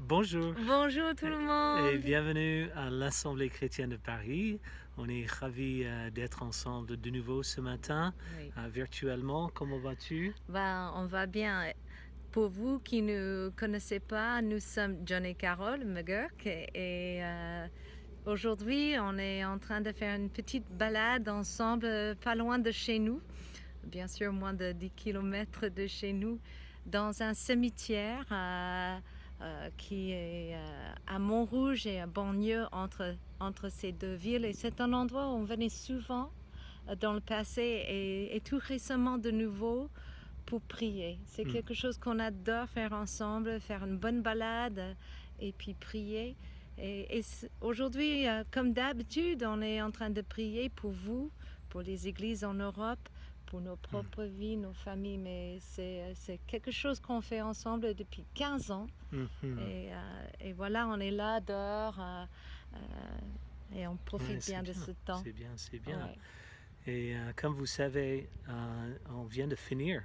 Bonjour Bonjour tout le et monde. bienvenue à l'Assemblée chrétienne de Paris. On est ravis d'être ensemble de nouveau ce matin, Oui, virtuellement. Comment vas-tu? on va bien. Pour vous qui ne connaissez pas, nous sommes John et Carol McGurk et aujourd'hui on est en train de faire une petite balade ensemble, pas loin de chez nous, bien sûr moins de 10 kilomètres de chez nous, dans un cimetière qui est à Montrouge et à Banlieue entre ces deux villes. Et c'est un endroit où on venait souvent dans le passé et tout récemment de nouveau pour prier. C'est Mm. quelque chose qu'on adore faire ensemble, faire une bonne balade et puis prier. Et aujourd'hui, comme d'habitude, on est en train de prier pour vous, pour les églises en Europe, pour nos Mm. propres vies, nos familles. Mais c'est quelque chose qu'on fait ensemble depuis 15 ans. Mhm. Et voilà, on est là dehors et on Ouais, profite c'est bien de bien, ce temps. c'est bien, c'est bien. Ouais. Et comme vous savez, on vient de finir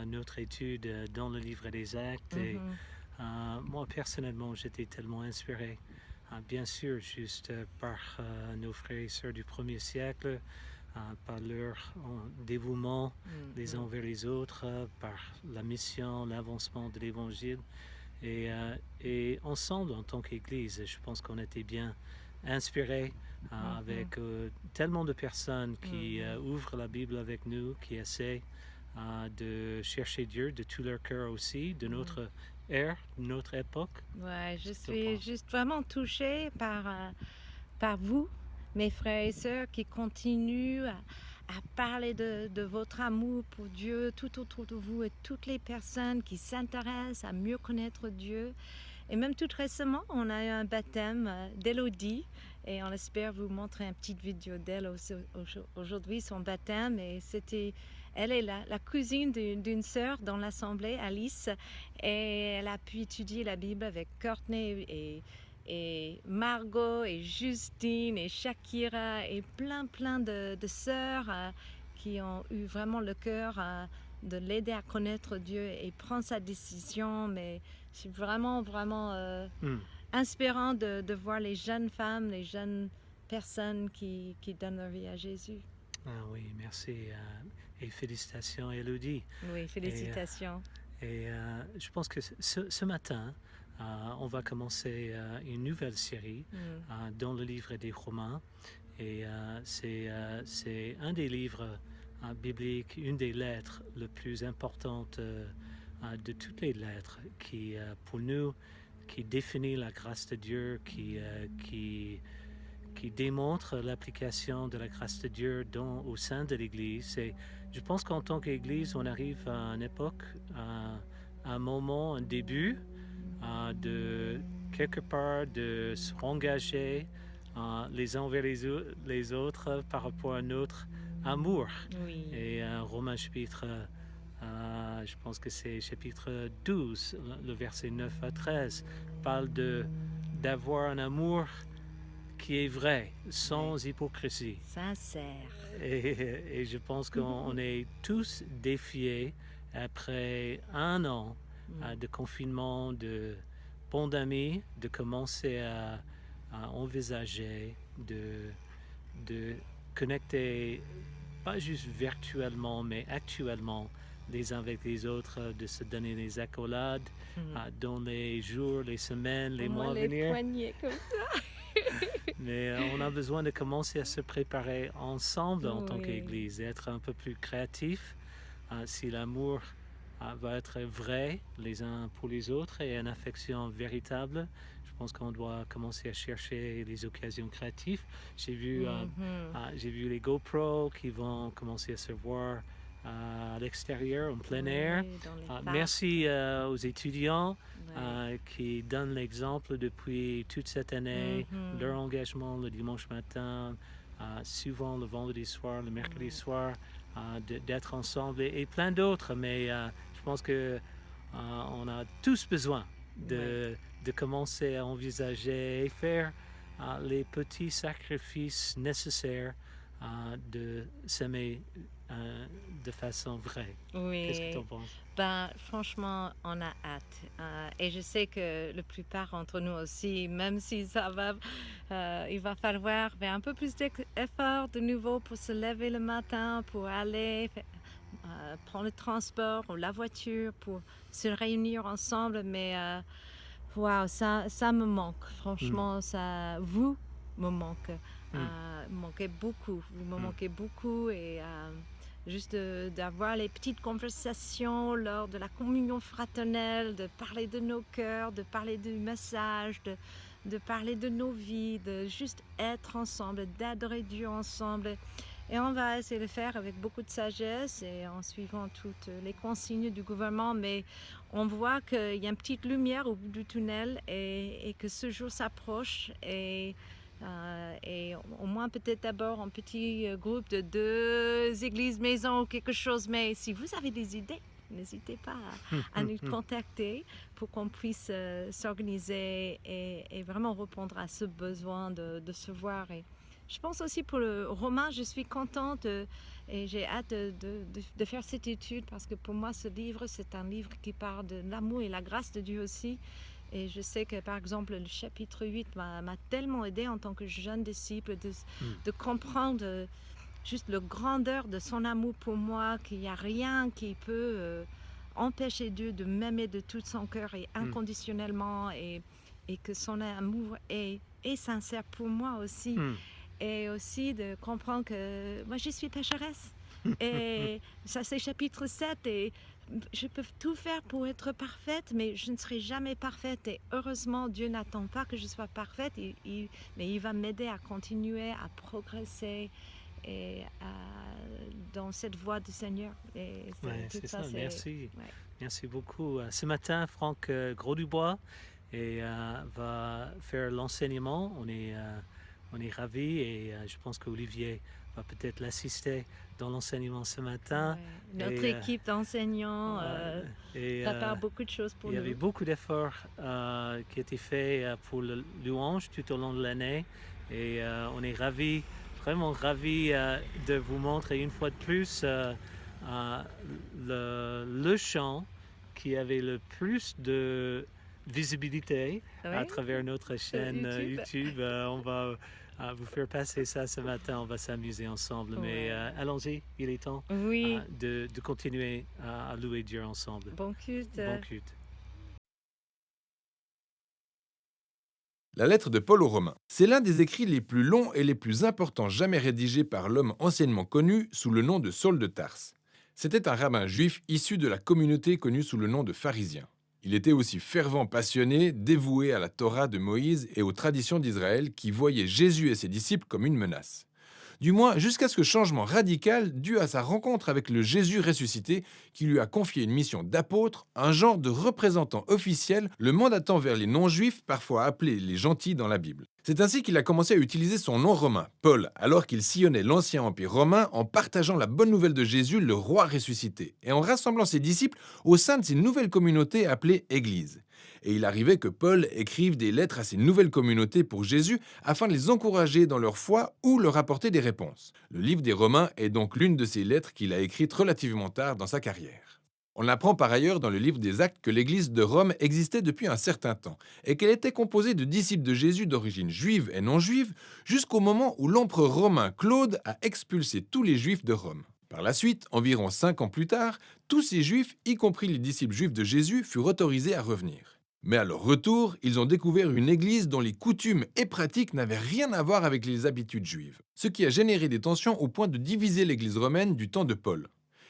notre étude dans le livre des Actes et Mhm. moi personnellement, j'étais tellement inspiré. Bien sûr, juste par nos frères et sœurs du premier siècle, par leur dévouement les uns Mhm. envers les autres, par la mission, l'avancement de l'Évangile. Et ensemble, en tant qu'Église, je pense qu'on était bien inspirés Mhm. avec tellement de personnes qui Mhm. ouvrent la Bible avec nous, qui essaient de chercher Dieu de tout leur cœur aussi, de Mhm. notre ère, de notre époque. Ouais, je Qu'est-ce que tu suis penses? juste vraiment touchée par vous, mes frères et sœurs, qui continuent à parler de votre amour pour Dieu tout autour de vous et toutes les personnes qui s'intéressent à mieux connaître Dieu. Et même tout récemment, on a eu un baptême d'Élodie et on espère vous montrer une petite vidéo d'elle aujourd'hui, son baptême. Et elle est la cousine d'une sœur dans l'assemblée, Alice, et elle a pu étudier la Bible avec Courtney et Margot et Justine et Shakira et plein de sœurs qui ont eu vraiment le cœur de l'aider à connaître Dieu et prendre sa décision. Mais c'est vraiment Hmm. inspirant de voir les jeunes femmes, les jeunes personnes qui donnent leur vie à Jésus. Ah oui, merci et félicitations, Elodie. Oui, Et, félicitations. je pense que ce matin, on va commencer une nouvelle série Mm. dans le livre des Romains. Et c'est un des livres bibliques, une des lettres les plus importantes de toutes les lettres qui, pour nous, qui définit la grâce de Dieu, qui démontre l'application de la grâce de Dieu au sein de l'Église. Et je pense qu'en tant qu'Église, on arrive à une époque, à un moment, un début de quelque part de se engager les uns envers les autres par rapport à notre amour. Oui. Et Romains chapitre, je pense que c'est chapitre 12, le verset 9 à 13, parle d'avoir un amour qui est vrai, Oui. sans hypocrisie. Sincère. Et je pense qu'on est tous défiés après un an Mm. de confinement, de pandémie, de commencer à envisager de connecter, pas juste virtuellement, mais actuellement, les uns avec les autres, de se donner des accolades Mm. dans les jours, les semaines, les Au moins mois à les venir. poignets comme ça. Mais on a besoin de commencer à se préparer ensemble en tant Oui. qu'Église, et être un peu plus créatif. Si l'amour va être vrai les uns pour les autres et une affection véritable, je pense qu'on doit commencer à chercher les occasions créatives. Mhm. J'ai vu les GoPro qui vont commencer à se voir à l'extérieur, en plein air. Oui, dans les Merci parcs. aux étudiants Oui. qui donnent l'exemple depuis toute cette année, leur Mhm. engagement le dimanche matin, souvent le vendredi soir, le mercredi Oui. soir, d'être ensemble et plein d'autres. Mais je pense que on a tous besoin Oui. de commencer à envisager et faire les petits sacrifices nécessaires de s'aimer de façon vraie. Qu'est-ce que tu Oui, en penses? ben, franchement, on a hâte. Et je sais que la plupart d'entre nous aussi, même si il va falloir faire un peu plus d'efforts de nouveau pour se lever le matin, pour aller prendre le transport ou la voiture, pour se réunir ensemble. Mais waouh, ça me manque. Mm, Franchement, vous me manquez. mm, Manquez beaucoup. Vous me mm, manquez beaucoup et juste d'avoir les petites conversations lors de la communion fraternelle, de parler de nos cœurs, de parler du message, de parler de nos vies, de juste être ensemble, d'adorer Dieu ensemble. Et on va essayer de le faire avec beaucoup de sagesse et en suivant toutes les consignes du gouvernement. Mais on voit qu'il y a une petite lumière au bout du tunnel et que ce jour s'approche. Et au moins peut-être d'abord un petit groupe de 2 églises maison ou quelque chose. Mais si vous avez des idées, n'hésitez pas à nous mm. contacter pour qu'on puisse s'organiser et vraiment répondre à ce besoin de se voir. Et je pense aussi pour le romain, je suis contente et j'ai hâte de faire cette étude parce que pour moi, ce livre, c'est un livre qui parle de l'amour et la grâce de Dieu aussi. Et je sais que par exemple, le chapitre 8 m'a tellement aidé en tant que jeune disciple Mm, de comprendre juste la grandeur de son amour pour moi, qu'il n'y a rien qui peut empêcher Dieu de m'aimer de tout son cœur et mm, inconditionnellement et que son amour est sincère pour moi aussi. mm. Et aussi de comprendre que moi, je suis pécheresse. Et ça, c'est chapitre 7. Et je peux tout faire pour être parfaite, mais je ne serai jamais parfaite. Et heureusement, Dieu n'attend pas que je sois parfaite, mais il va m'aider à continuer, à progresser et dans cette voie du Seigneur. Et Ouais, tout c'est ça, ça, c'est... merci. Ouais. Merci beaucoup. Ce matin, Franck Gros-Dubois va faire l'enseignement. On est ravis et je pense qu'Olivier va peut-être l'assister dans l'enseignement ce matin. Ouais. Notre Et, équipe d'enseignants et prépare beaucoup de choses pour il y avait nous. beaucoup d'efforts qui étaient faits pour le louange tout au long de l'année. Et on est ravis, vraiment ravis de vous montrer une fois de plus euh, le chant qui avait le plus de visibilité à Oui, travers notre chaîne YouTube. YouTube. On va vous faire passer ça ce matin. On va s'amuser ensemble. Mais Ouais. allons-y, il est temps Oui, de continuer à louer Dieu ensemble. bon culte. Bon culte. La lettre de Paul aux Romains. C'est l'un des écrits les plus longs et les plus importants jamais rédigés par l'homme anciennement connu sous le nom de Saul de Tarse. C'était un rabbin juif issu de la communauté connue sous le nom de pharisien. Il était aussi fervent passionné, dévoué à la Torah de Moïse et aux traditions d'Israël qui voyait Jésus et ses disciples comme une menace. Du moins jusqu'à ce que changement radical dû à sa rencontre avec le Jésus ressuscité qui lui a confié une mission d'apôtre, un genre de représentant officiel le mandatant vers les non-juifs parfois appelés les gentils dans la Bible. C'est ainsi qu'il a commencé à utiliser son nom romain, Paul, alors qu'il sillonnait l'ancien empire romain en partageant la bonne nouvelle de Jésus, le roi ressuscité, et en rassemblant ses disciples au sein de ces nouvelles communautés appelées Églises. Et il arrivait que Paul écrive des lettres à ces nouvelles communautés pour Jésus afin de les encourager dans leur foi ou leur apporter des réponses. Le livre des Romains est donc l'une de ces lettres qu'il a écrites relativement tard dans sa carrière. On apprend par ailleurs dans le livre des Actes que l'église de Rome existait depuis un certain temps et qu'elle était composée de disciples de Jésus d'origine juive et non juive jusqu'au moment où l'empereur romain Claude a expulsé tous les juifs de Rome. Par la suite, environ 5 ans plus tard, tous ces juifs, y compris les disciples juifs de Jésus, furent autorisés à revenir. Mais à leur retour, ils ont découvert une église dont les coutumes et pratiques n'avaient rien à voir avec les habitudes juives, ce qui a généré des tensions au point de diviser l'église romaine du temps de Paul.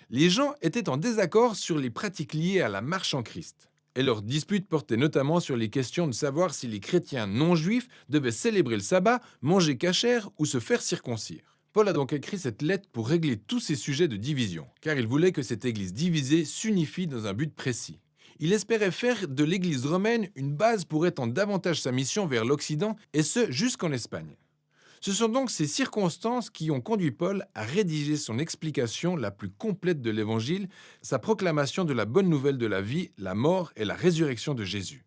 Les gens étaient en désaccord sur les pratiques liées à la marche en Christ, et leurs disputes portaient notamment sur les questions de savoir si les chrétiens non-juifs devaient célébrer le sabbat, manger cachère ou se faire circoncire. Paul a donc écrit cette lettre pour régler tous ces sujets de division, car il voulait que cette église divisée s'unifie dans un but précis. Il espérait faire de l'Église romaine une base pour étendre davantage sa mission vers l'Occident, et ce jusqu'en Espagne. Ce sont donc ces circonstances qui ont conduit Paul à rédiger son explication la plus complète de l'Évangile, sa proclamation de la bonne nouvelle de la vie, la mort et la résurrection de Jésus.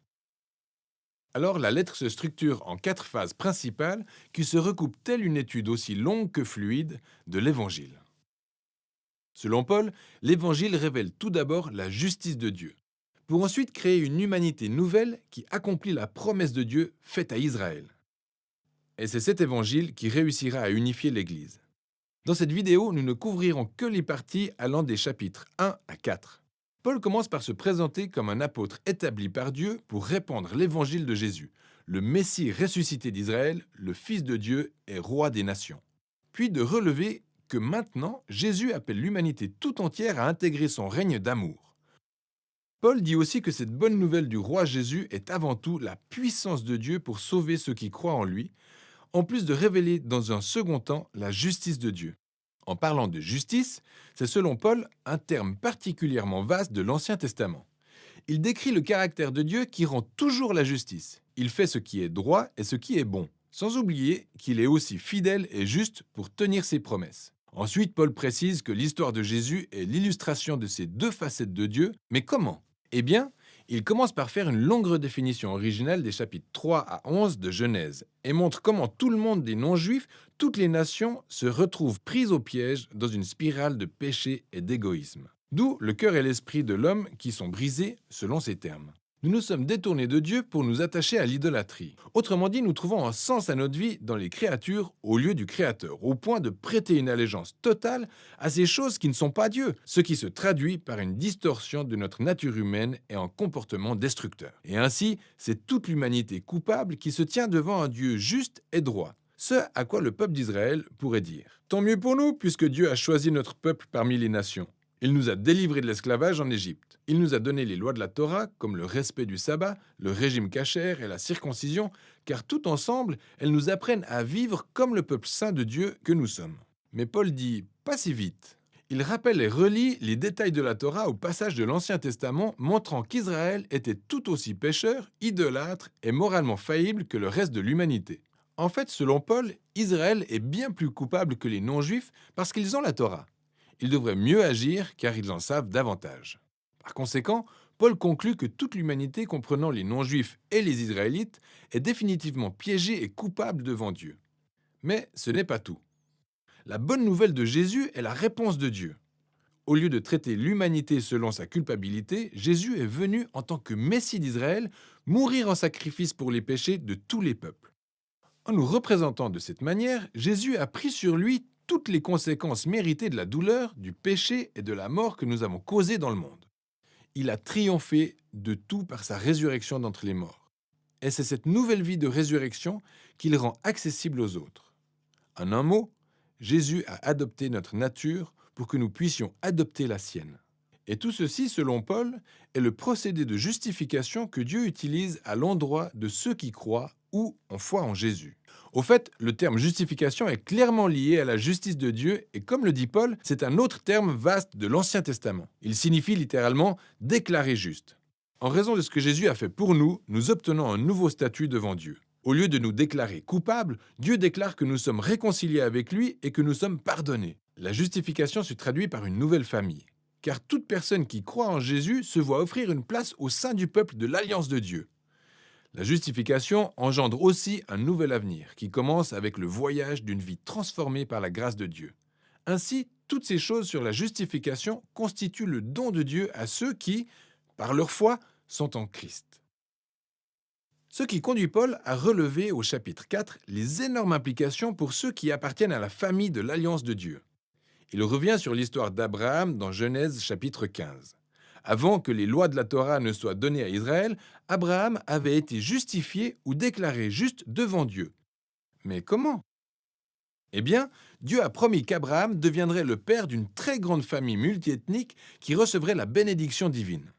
Alors la lettre se structure en 4 phases principales qui se recoupent telle une étude aussi longue que fluide de l'Évangile. Selon Paul, l'Évangile révèle tout d'abord la justice de Dieu, pour ensuite créer une humanité nouvelle qui accomplit la promesse de Dieu faite à Israël. Et c'est cet Évangile qui réussira à unifier l'Église. Dans cette vidéo, nous ne couvrirons que les parties allant des chapitres 1 à 4. Paul commence par se présenter comme un apôtre établi par Dieu pour répandre l'Évangile de Jésus, le Messie ressuscité d'Israël, le Fils de Dieu et roi des nations. Puis de relever que maintenant, Jésus appelle l'humanité tout entière à intégrer son règne d'amour. Paul dit aussi que cette bonne nouvelle du roi Jésus est avant tout la puissance de Dieu pour sauver ceux qui croient en lui, en plus de révéler dans un second temps la justice de Dieu. En parlant de justice, c'est selon Paul un terme particulièrement vaste de l'Ancien Testament. Il décrit le caractère de Dieu qui rend toujours la justice. Il fait ce qui est droit et ce qui est bon, sans oublier qu'il est aussi fidèle et juste pour tenir ses promesses. Ensuite, Paul précise que l'histoire de Jésus est l'illustration de ces deux facettes de Dieu, mais comment ? Eh bien, il commence par faire une longue redéfinition originale des chapitres 3 à 11 de Genèse et montre comment tout le monde des non-juifs, toutes les nations, se retrouvent prises au piège dans une spirale de péché et d'égoïsme. D'où le cœur et l'esprit de l'homme qui sont brisés selon ces termes. Nous nous sommes détournés de Dieu pour nous attacher à l'idolâtrie. Autrement dit, nous trouvons un sens à notre vie dans les créatures au lieu du Créateur, au point de prêter une allégeance totale à ces choses qui ne sont pas Dieu, ce qui se traduit par une distorsion de notre nature humaine et un comportement destructeur. Et ainsi, c'est toute l'humanité coupable qui se tient devant un Dieu juste et droit. Ce à quoi le peuple d'Israël pourrait dire « Tant mieux pour nous, puisque Dieu a choisi notre peuple parmi les nations. Il nous a délivrés de l'esclavage en Égypte. Il nous a donné les lois de la Torah, comme le respect du sabbat, le régime cachère et la circoncision, car tout ensemble, elles nous apprennent à vivre comme le peuple saint de Dieu que nous sommes. » Mais Paul dit « pas si vite ». Il rappelle et relie les détails de la Torah au passage de l'Ancien Testament montrant qu'Israël était tout aussi pécheur, idolâtre et moralement faillible que le reste de l'humanité. En fait, selon Paul, Israël est bien plus coupable que les non-juifs parce qu'ils ont la Torah. Ils devraient mieux agir car ils en savent davantage. Par conséquent, Paul conclut que toute l'humanité comprenant les non-juifs et les Israélites est définitivement piégée et coupable devant Dieu. Mais ce n'est pas tout. La bonne nouvelle de Jésus est la réponse de Dieu. Au lieu de traiter l'humanité selon sa culpabilité, Jésus est venu en tant que Messie d'Israël mourir en sacrifice pour les péchés de tous les peuples. En nous représentant de cette manière, Jésus a pris sur lui toutes les conséquences méritées de la douleur, du péché et de la mort que nous avons causées dans le monde. Il a triomphé de tout par sa résurrection d'entre les morts. Et c'est cette nouvelle vie de résurrection qu'il rend accessible aux autres. En un mot, Jésus a adopté notre nature pour que nous puissions adopter la sienne. Et tout ceci, selon Paul, est le procédé de justification que Dieu utilise à l'endroit de ceux qui croient ou ont foi en Jésus. Au fait, le terme justification est clairement lié à la justice de Dieu et comme le dit Paul, c'est un autre terme vaste de l'Ancien Testament. Il signifie littéralement « déclarer juste ». En raison de ce que Jésus a fait pour nous, nous obtenons un nouveau statut devant Dieu. Au lieu de nous déclarer coupables, Dieu déclare que nous sommes réconciliés avec lui et que nous sommes pardonnés. La justification se traduit par une nouvelle famille. Car toute personne qui croit en Jésus se voit offrir une place au sein du peuple de l'Alliance de Dieu. La justification engendre aussi un nouvel avenir qui commence avec le voyage d'une vie transformée par la grâce de Dieu. Ainsi, toutes ces choses sur la justification constituent le don de Dieu à ceux qui, par leur foi, sont en Christ. Ce qui conduit Paul à relever au chapitre 4 les énormes implications pour ceux qui appartiennent à la famille de l'Alliance de Dieu. Il revient sur l'histoire d'Abraham dans Genèse chapitre 15. Avant que les lois de la Torah ne soient données à Israël, Abraham avait été justifié ou déclaré juste devant Dieu. Mais comment ? Eh bien, Dieu a promis qu'Abraham deviendrait le père d'une très grande famille multiethnique qui recevrait la bénédiction divine.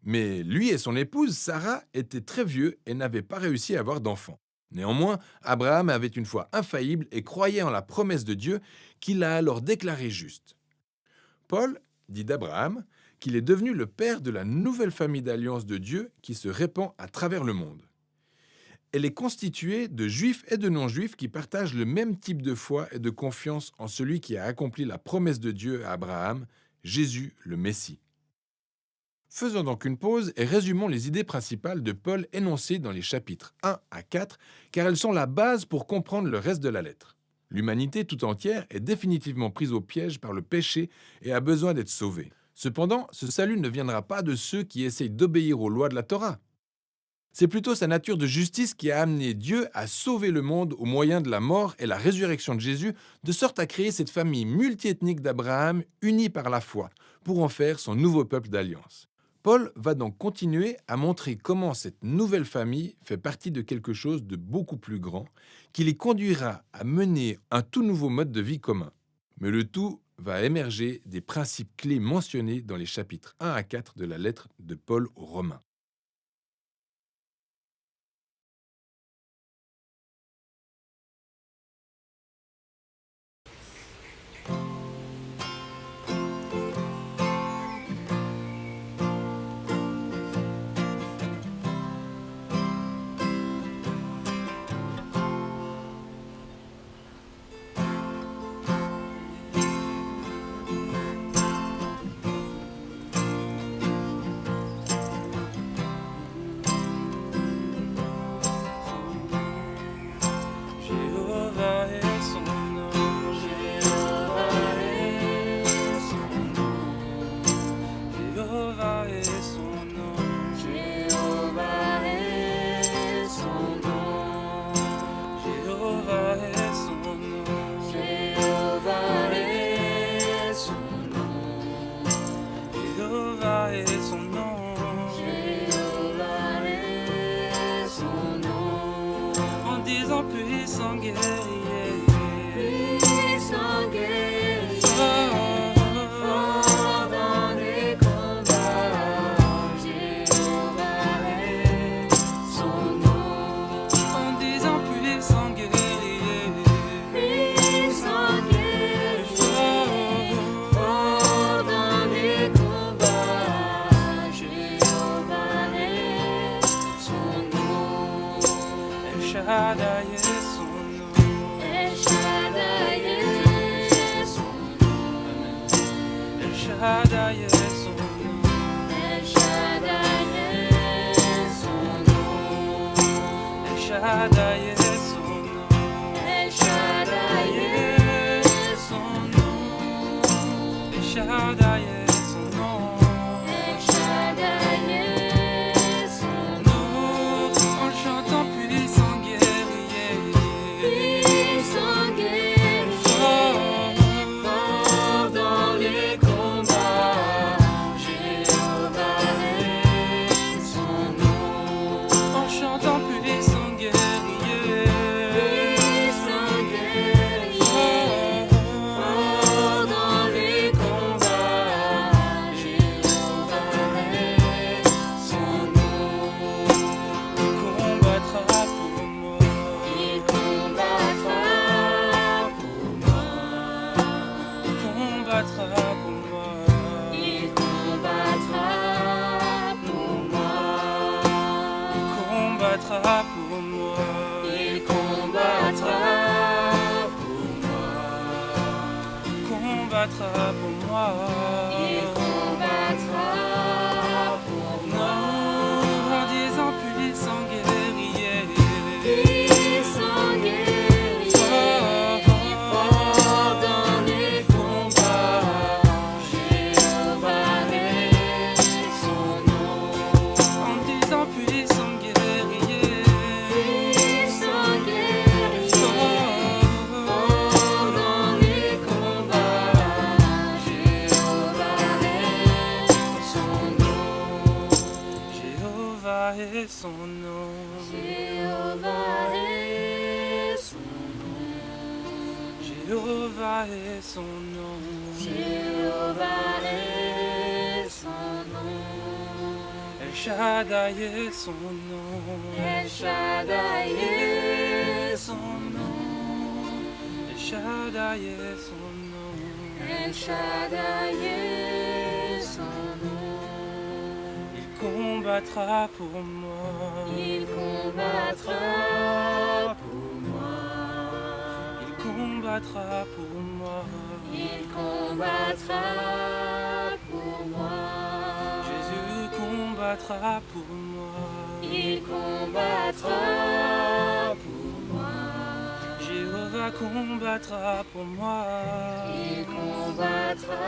Mais lui et son épouse, Sarah, étaient très vieux et n'avaient pas réussi à avoir d'enfants. Néanmoins, Abraham avait une foi infaillible et croyait en la promesse de Dieu qu'il a alors déclarée juste. Paul dit d'Abraham qu'il est devenu le père de la nouvelle famille d'alliance de Dieu qui se répand à travers le monde. Elle est constituée de juifs et de non-juifs qui partagent le même type de foi et de confiance en celui qui a accompli la promesse de Dieu à Abraham, Jésus le Messie. Faisons donc une pause et résumons les idées principales de Paul énoncées dans les chapitres 1 à 4, car elles sont la base pour comprendre le reste de la lettre. L'humanité tout entière est définitivement prise au piège par le péché et a besoin d'être sauvée. Cependant, ce salut ne viendra pas de ceux qui essayent d'obéir aux lois de la Torah. C'est plutôt sa nature de justice qui a amené Dieu à sauver le monde au moyen de la mort et la résurrection de Jésus, de sorte à créer cette famille multiethnique d'Abraham unie par la foi, pour en faire son nouveau peuple d'alliance. Paul va donc continuer à montrer comment cette nouvelle famille fait partie de quelque chose de beaucoup plus grand, qui les conduira à mener un tout nouveau mode de vie commun. Mais le tout va émerger des principes clés mentionnés dans les chapitres 1 à 4 de la lettre de Paul aux Romains. Jéhovah est son nom, Jéhovah est son nom, Jéhovah est son nom, Jéhovah est son nom, Jéhovah est son nom, Jéhovah est son nom, Jéhovah est son nom, Jéhovah est son nom, en disant puissant guerrier, puissant guerrier, fort dans les combats, Jéhovah est son nom, en disant puissant guerrier, fort dans les combats, Jéhovah est son nom, El Shaddai est son nom, El Shaddai est son nom, El Shaddai est son nom, El Shaddai est son nom, El Shaddai est son nom, El Shaddai est son nom, El Shaddai est son nom, El Shaddai est son nom, en chantant puissant guerrier, fort dans les combats, Jéhovah est son nom, en chantant puissant guerrier, fort dans les combats, Jéhovah est son nom, il combattra pour moi, il combattra pour moi, il combattra pour moi, il combattra pour moi, il combattra pour moi, il combattra pour moi, il combattra pour moi, il combattra pour moi, en disant puissant guerrier, fort dans les combats, Jéhovah est son nom, en disant puissant guerrier, fort dans les combats, Jéhovah est son nom, Jéhovah est son nom, Jéhovah est son nom, Jéhovah est son nom, Jéhovah est son nom, El Shaddai est son nom, El Shaddai est son nom, El Shaddai est son nom, El Shaddai est son nom, il combattra pour moi, il combattra pour moi, il combattra pour moi, il combattra pour moi, Jésus combattra pour moi, il combattra pour moi, Jéhovah Jéhovah combattra pour moi. Il combattra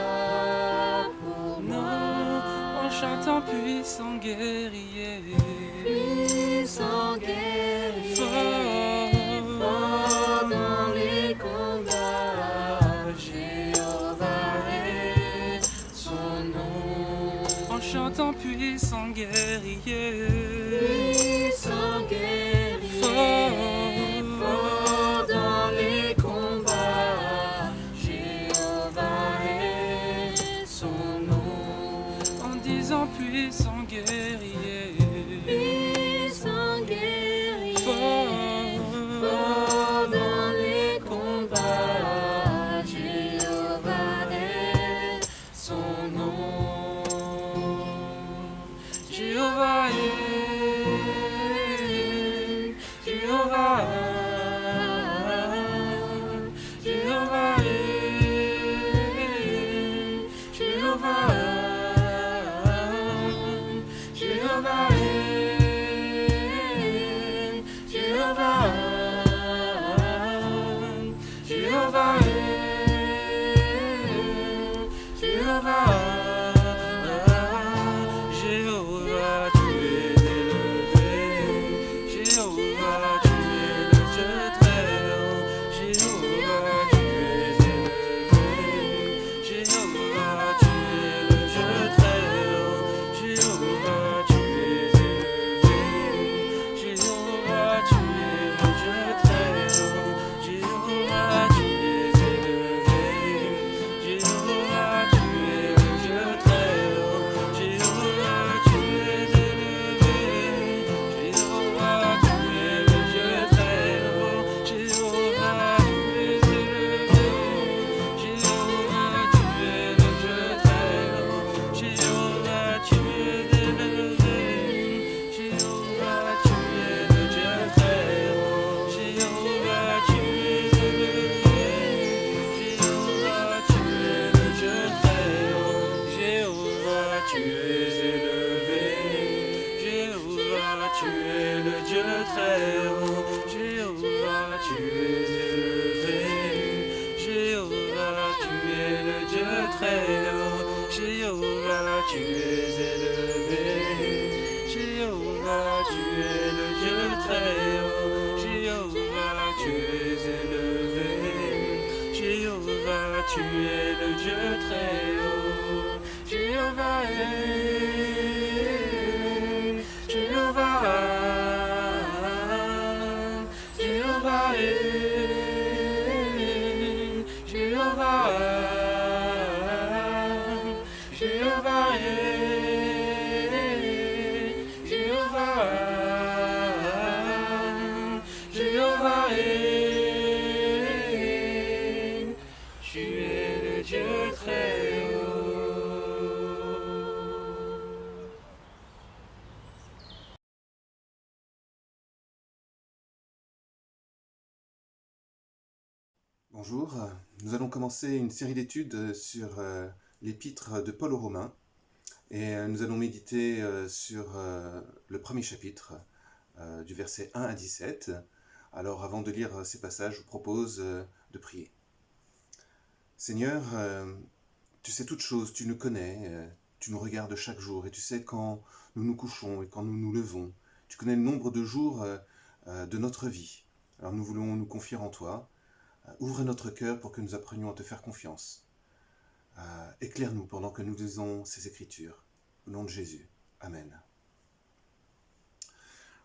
pour moi. En chantant puissant guerrier. Puissant guerrier, fort dans les combats. Jéhovah est son nom. En chantant puissant guerrier. Puissant guerrier, fort dans les combats. Jéhovah est son nom. En disant puissant guerrier. Puissant guerrier, fort dans les combats. Jéhovah est son nom. Jéhovah est. Jéhovah est. Jéhovah est. Jéhovah est. Jéhovah est. Jéhovah est. Jéhovah est. Jéhovah est. Jéhovah, tu es élevé. Jéhovah, tu es le Dieu très haut. Jéhovah, tu es élevé. Jéhovah, tu es le Dieu très haut. Jéhovah, tu es élevé. Jéhovah, tu es le Dieu très haut. Jéhovah, tu es élevé. Jéhovah, tu es le Dieu très haut. Jéhovah, tu es élevé. Jéhovah, tu es le Dieu très haut. Jéhovah, tu es élevé. Jéhovah, tu es le Dieu très haut. Jéhovah, tu es élevé. Jéhovah, tu es le Dieu très haut. Jéhovah, tu es élevé. Jéhovah, tu es le Dieu très haut. Jéhovah, tu es élevé. Jéhovah, tu es le Dieu très haut. Jéhovah, tu es élevé. Jéhovah, tu es le Dieu très haut. Jéhovah, tu es élevé. Jéhovah, tu es le Dieu très haut. Jéhovah, tu es élevé. Jéhovah, tu es le Dieu très haut. Jéhovah est. Jéhovah est. Jéhovah est. Jéhovah est. Jéhovah est. Jéhovah est. Jéhovah est. Tu es le Dieu très haut. Bonjour, nous allons commencer une série d'études sur l'épître de Paul aux Romains et nous allons méditer sur le premier chapitre du verset 1 à 17. Alors avant de lire ces passages, je vous propose de prier. Seigneur, tu sais toutes choses, tu nous connais, tu nous regardes chaque jour et tu sais quand nous nous couchons et quand nous nous levons. Tu connais le nombre de jours de notre vie. Alors nous voulons nous confier en toi. Ouvre notre cœur pour que nous apprenions à te faire confiance. Éclaire-nous pendant que nous lisons ces Écritures. Au nom de Jésus. Amen.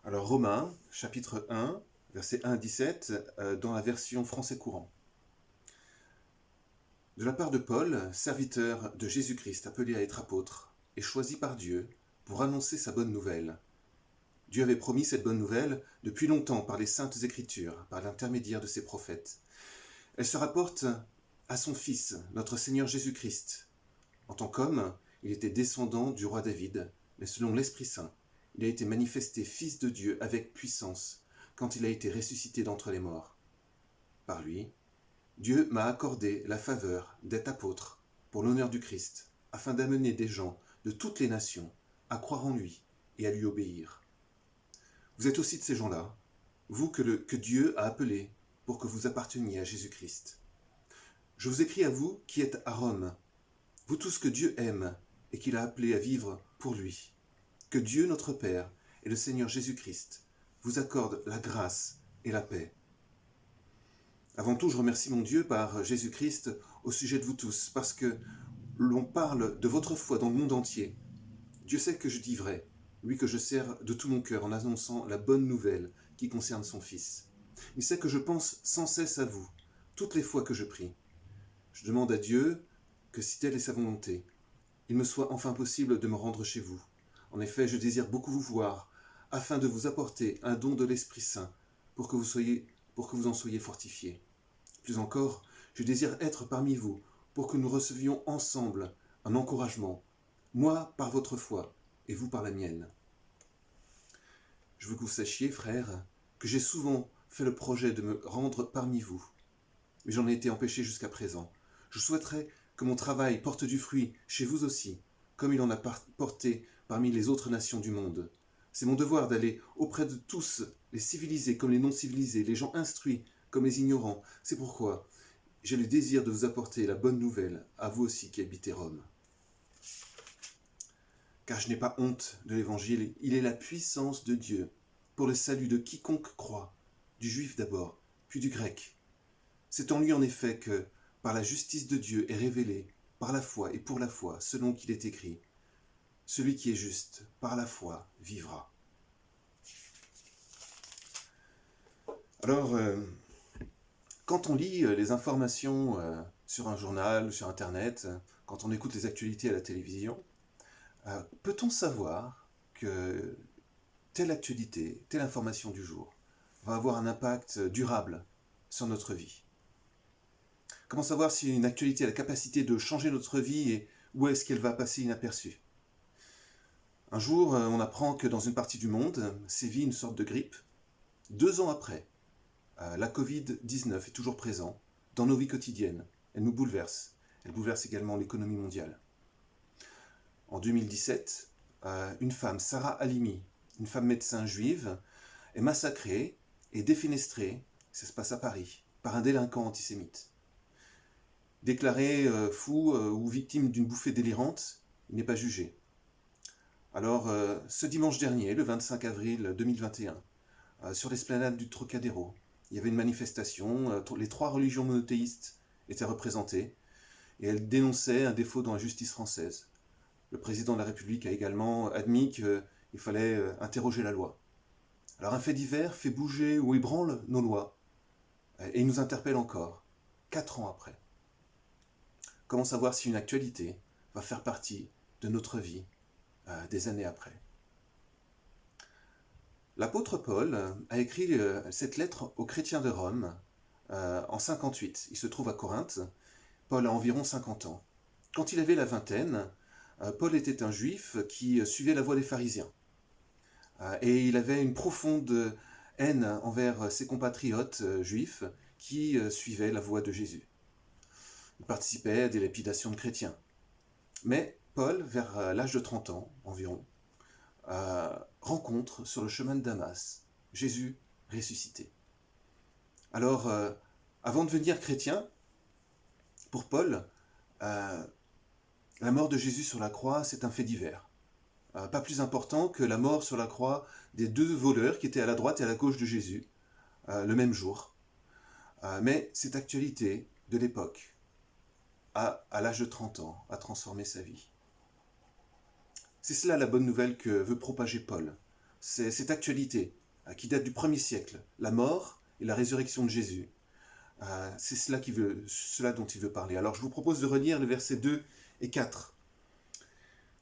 Alors Romains, chapitre 1, versets 1 à 17, dans la version français courant. De la part de Paul, serviteur de Jésus-Christ, appelé à être apôtre, et choisi par Dieu pour annoncer sa bonne nouvelle. Dieu avait promis cette bonne nouvelle depuis longtemps par les saintes Écritures, par l'intermédiaire de ses prophètes. Elle se rapporte à son Fils, notre Seigneur Jésus-Christ. En tant qu'homme, il était descendant du roi David, mais selon l'Esprit Saint, il a été manifesté Fils de Dieu avec puissance quand il a été ressuscité d'entre les morts. Par lui, Dieu m'a accordé la faveur d'être apôtre pour l'honneur du Christ, afin d'amener des gens de toutes les nations à croire en lui et à lui obéir. Vous êtes aussi de ces gens-là, vous que Dieu a appelés pour que vous apparteniez à Jésus-Christ. Je vous écris à vous qui êtes à Rome, vous tous que Dieu aime et qu'il a appelés à vivre pour lui. Que Dieu notre Père et le Seigneur Jésus-Christ vous accordent la grâce et la paix. Avant tout, je remercie mon Dieu par Jésus-Christ au sujet de vous tous, parce que l'on parle de votre foi dans le monde entier. Dieu sait que je dis vrai, lui que je sers de tout mon cœur en annonçant la bonne nouvelle qui concerne son Fils. Il sait que je pense sans cesse à vous, toutes les fois que je prie. Je demande à Dieu que, si telle est sa volonté, il me soit enfin possible de me rendre chez vous. En effet, je désire beaucoup vous voir, afin de vous apporter un don de l'Esprit Saint, pour que vous en soyez fortifiés. Plus encore, je désire être parmi vous, pour que nous recevions ensemble un encouragement, moi par votre foi, et vous par la mienne. Je veux que vous sachiez, frères, que j'ai souvent fait le projet de me rendre parmi vous, mais j'en ai été empêché jusqu'à présent. Je souhaiterais que mon travail porte du fruit chez vous aussi, comme il en a porté parmi les autres nations du monde. C'est mon devoir d'aller auprès de tous, les civilisés comme les non-civilisés, les gens instruits comme les ignorants. C'est pourquoi j'ai le désir de vous apporter la bonne nouvelle, à vous aussi qui habitez Rome. Car je n'ai pas honte de l'Évangile, il est la puissance de Dieu pour le salut de quiconque croit, du juif d'abord, puis du grec. C'est en lui en effet que, par la justice de Dieu est révélée, par la foi et pour la foi, selon qu'il est écrit, celui qui est juste, par la foi, vivra. Alors, quand on lit les informations sur un journal, sur Internet, quand on écoute les actualités à la télévision, peut-on savoir que telle actualité, telle information du jour va avoir un impact durable sur notre vie? Comment savoir si une actualité a la capacité de changer notre vie et où est-ce qu'elle va passer inaperçue? Un jour, on apprend que dans une partie du monde sévit une sorte de grippe. 2 ans après, la Covid-19 est toujours présente dans nos vies quotidiennes. Elle nous bouleverse. Elle bouleverse également l'économie mondiale. En 2017, une femme, Sarah Halimi, une femme médecin juive, est massacrée et défenestrée, ça se passe à Paris, par un délinquant antisémite. Déclaré fou ou victime d'une bouffée délirante, il n'est pas jugé. Alors, ce dimanche dernier, le 25 avril 2021, sur l'esplanade du Trocadéro, il y avait une manifestation, les 3 religions monothéistes étaient représentées, et elles dénonçaient un défaut dans la justice française. Le président de la République a également admis qu'il fallait interroger la loi. Alors un fait divers fait bouger ou ébranle nos lois, et il nous interpelle encore, 4 ans après. Comment savoir si une actualité va faire partie de notre vie des années après? L'apôtre Paul a écrit cette lettre aux chrétiens de Rome en 58. Il se trouve à Corinthe. Paul a environ 50 ans. Quand il avait la vingtaine, Paul était un juif qui suivait la voie des pharisiens. Et il avait une profonde haine envers ses compatriotes juifs qui suivaient la voie de Jésus. Il participait à des lapidations de chrétiens. Mais Paul, vers l'âge de 30 ans environ, rencontre sur le chemin de Damas Jésus ressuscité. Alors, avant de devenir chrétien, pour Paul, la mort de Jésus sur la croix, c'est un fait divers. Pas plus important que la mort sur la croix des 2 voleurs qui étaient à la droite et à la gauche de Jésus, le même jour. Mais cette actualité de l'époque, à l'âge de 30 ans, a transformé sa vie. C'est cela la bonne nouvelle que veut propager Paul. C'est cette actualité qui date du 1er siècle, la mort et la résurrection de Jésus. C'est cela dont il veut parler. Alors je vous propose de relire les versets 2 et 4.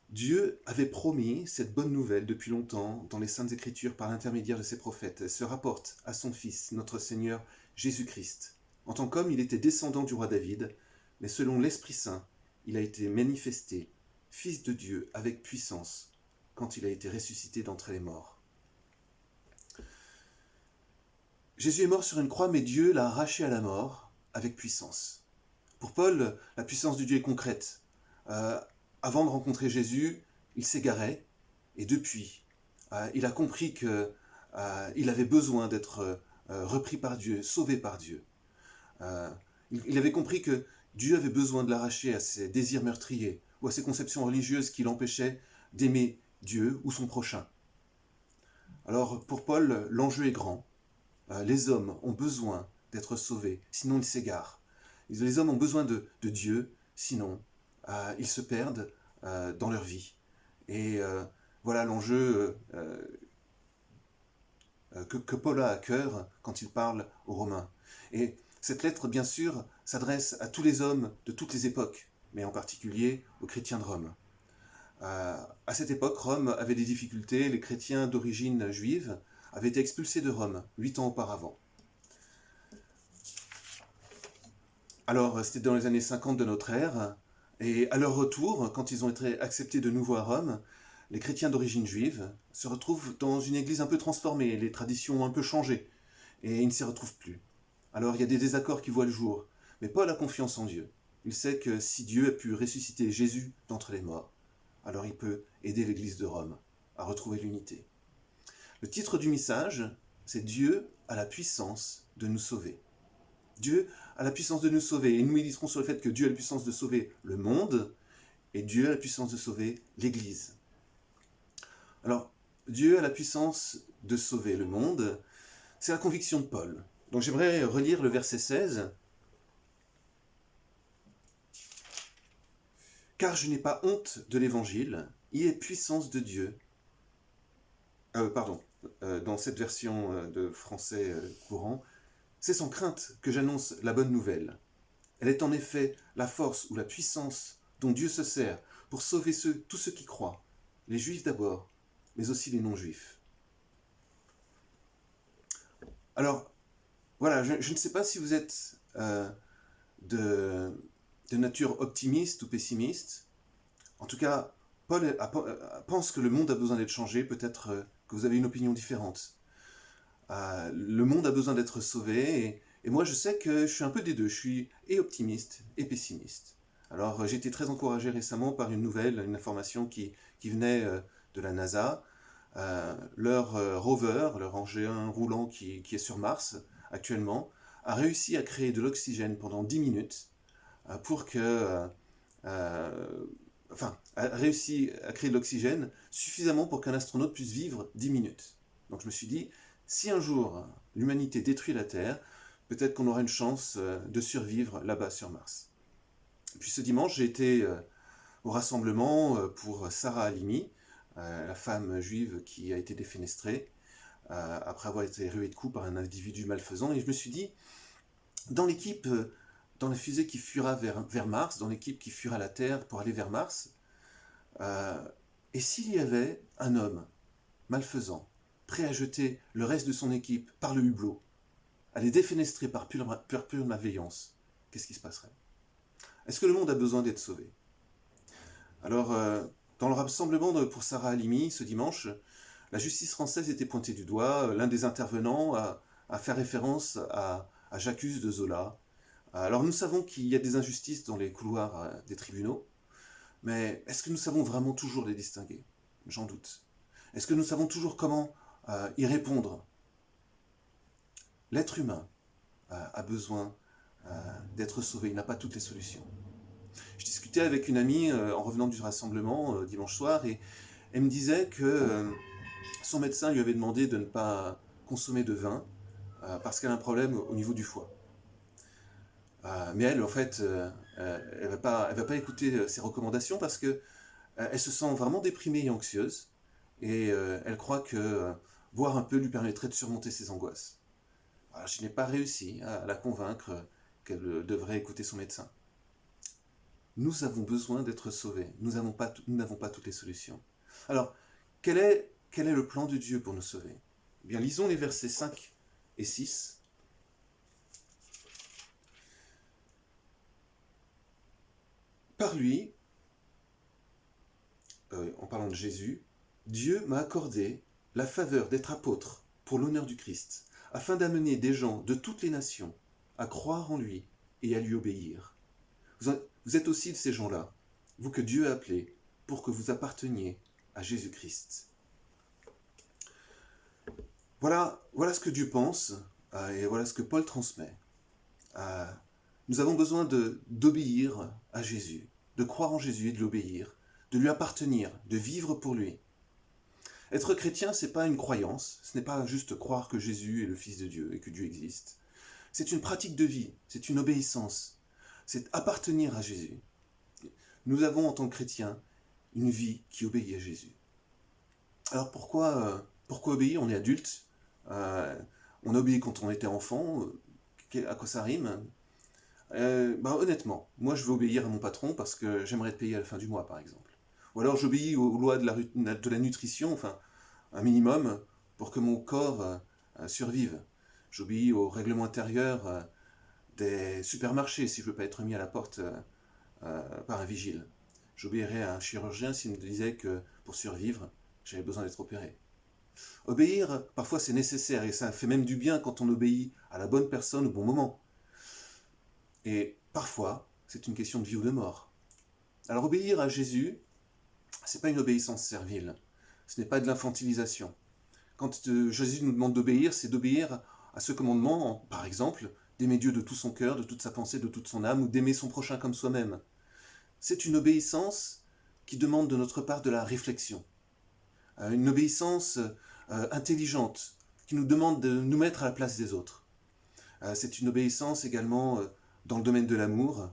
Dieu avait promis cette bonne nouvelle depuis longtemps dans les Saintes Écritures par l'intermédiaire de ses prophètes. Elle se rapporte à son Fils, notre Seigneur Jésus-Christ. En tant qu'homme, il était descendant du roi David, mais selon l'Esprit Saint, il a été manifesté, Fils de Dieu avec puissance, quand il a été ressuscité d'entre les morts. Jésus est mort sur une croix, mais Dieu l'a arraché à la mort avec puissance. Pour Paul, la puissance de Dieu est concrète. Avant de rencontrer Jésus, il s'égarait, et depuis, il a compris qu'il avait besoin d'être repris par Dieu, sauvé par Dieu. Il avait compris que Dieu avait besoin de l'arracher à ses désirs meurtriers ou à ses conceptions religieuses qui l'empêchaient d'aimer Dieu ou son prochain. Alors pour Paul, l'enjeu est grand. Les hommes ont besoin d'être sauvés, sinon ils s'égarent. Les hommes ont besoin de Dieu, sinon ils se perdent dans leur vie. Et voilà l'enjeu que Paul a à cœur quand il parle aux Romains. Et cette lettre, bien sûr, s'adresse à tous les hommes de toutes les époques, mais en particulier aux chrétiens de Rome. À cette époque, Rome avait des difficultés. Les chrétiens d'origine juive avaient été expulsés de Rome 8 ans auparavant. Alors, c'était dans les années 50 de notre ère, et à leur retour, quand ils ont été acceptés de nouveau à Rome, les chrétiens d'origine juive se retrouvent dans une église un peu transformée, les traditions ont un peu changé, et ils ne s'y retrouvent plus. Alors il y a des désaccords qui voient le jour, mais Paul a confiance en Dieu. Il sait que si Dieu a pu ressusciter Jésus d'entre les morts, alors il peut aider l'église de Rome à retrouver l'unité. Le titre du message, c'est « Dieu a la puissance de nous sauver ». Dieu a la puissance de nous sauver, et nous méditerons sur le fait que Dieu a la puissance de sauver le monde, et Dieu a la puissance de sauver l'Église. Alors, Dieu a la puissance de sauver le monde, c'est la conviction de Paul. Donc j'aimerais relire le verset 16. « Car je n'ai pas honte de l'Évangile, il est puissance de Dieu. » Dans cette version de français courant, c'est sans crainte que j'annonce la bonne nouvelle. Elle est en effet la force ou la puissance dont Dieu se sert pour sauver tous ceux qui croient, les Juifs d'abord, mais aussi les non-Juifs. Alors, voilà, je ne sais pas si vous êtes de nature optimiste ou pessimiste. En tout cas, Paul pense que le monde a besoin d'être changé, peut-être que vous avez une opinion différente. Le monde a besoin d'être sauvé, et moi je sais que je suis un peu des deux, je suis et optimiste et pessimiste. Alors j'ai été très encouragé récemment par une nouvelle, une information qui venait de la NASA. Leur rover, leur engin roulant qui est sur Mars actuellement, a réussi à créer de l'oxygène pendant 10 minutes a réussi à créer de l'oxygène suffisamment pour qu'un astronaute puisse vivre 10 minutes. Donc je me suis dit, si un jour l'humanité détruit la Terre, peut-être qu'on aura une chance de survivre là-bas sur Mars. Puis ce dimanche, j'ai été au rassemblement pour Sarah Halimi, la femme juive qui a été défenestrée après avoir été ruée de coups par un individu malfaisant. Et je me suis dit, dans l'équipe, dans la fusée qui fuira vers Mars, dans l'équipe qui fuira la Terre pour aller vers Mars, et s'il y avait un homme malfaisant, prêt à jeter le reste de son équipe par le hublot, à les défenestrer par pure malveillance, qu'est-ce qui se passerait? Est-ce que le monde a besoin d'être sauvé? Alors, dans le rassemblement pour Sarah Halimi, ce dimanche, la justice française était pointée du doigt. L'un des intervenants a fait référence à J'accuse de Zola. Alors nous savons qu'il y a des injustices dans les couloirs des tribunaux, mais est-ce que nous savons vraiment toujours les distinguer? J'en doute. Est-ce que nous savons toujours comment y répondre? L'être humain a besoin d'être sauvé, il n'a pas toutes les solutions. Je discutais avec une amie en revenant du rassemblement dimanche soir, et elle me disait que son médecin lui avait demandé de ne pas consommer de vin parce qu'elle a un problème au niveau du foie. Mais elle, en fait, elle va pas écouter ses recommandations parce que elle se sent vraiment déprimée et anxieuse, et elle croit que boire un peu lui permettrait de surmonter ses angoisses. Alors, je n'ai pas réussi à la convaincre qu'elle devrait écouter son médecin. Nous avons besoin d'être sauvés. Nous n'avons pas toutes les solutions. Alors, quel est le plan de Dieu pour nous sauver? Eh bien, lisons les versets 5 et 6. Par lui, en parlant de Jésus, Dieu m'a accordé la faveur d'être apôtre pour l'honneur du Christ, afin d'amener des gens de toutes les nations à croire en lui et à lui obéir. Vous êtes aussi de ces gens-là, vous que Dieu a appelés pour que vous apparteniez à Jésus-Christ. Voilà ce que Dieu pense Et voilà ce que Paul transmet. Nous avons besoin d'obéir à Jésus, de croire en Jésus et de l'obéir, de lui appartenir, de vivre pour lui. Être chrétien, ce n'est pas une croyance, ce n'est pas juste croire que Jésus est le Fils de Dieu et que Dieu existe. C'est une pratique de vie, c'est une obéissance, c'est appartenir à Jésus. Nous avons en tant que chrétiens une vie qui obéit à Jésus. Alors pourquoi obéir? On est adulte, on a obéi quand on était enfant, à quoi ça rime? Honnêtement, moi je veux obéir à mon patron parce que j'aimerais être payé à la fin du mois par exemple. Ou alors j'obéis aux lois de la nutrition, enfin un minimum, pour que mon corps survive. J'obéis au règlement intérieur des supermarchés si je ne veux pas être mis à la porte par un vigile. J'obéirais à un chirurgien s'il me disait que pour survivre, j'avais besoin d'être opéré. Obéir, parfois c'est nécessaire et ça fait même du bien quand on obéit à la bonne personne au bon moment. Et parfois, c'est une question de vie ou de mort. Alors obéir à Jésus, c'est pas une obéissance servile, ce n'est pas de l'infantilisation. Quand Jésus nous demande d'obéir, c'est d'obéir à ce commandement, par exemple, d'aimer Dieu de tout son cœur, de toute sa pensée, de toute son âme, ou d'aimer son prochain comme soi-même. C'est une obéissance qui demande de notre part de la réflexion. Une obéissance intelligente, qui nous demande de nous mettre à la place des autres. C'est une obéissance également dans le domaine de l'amour,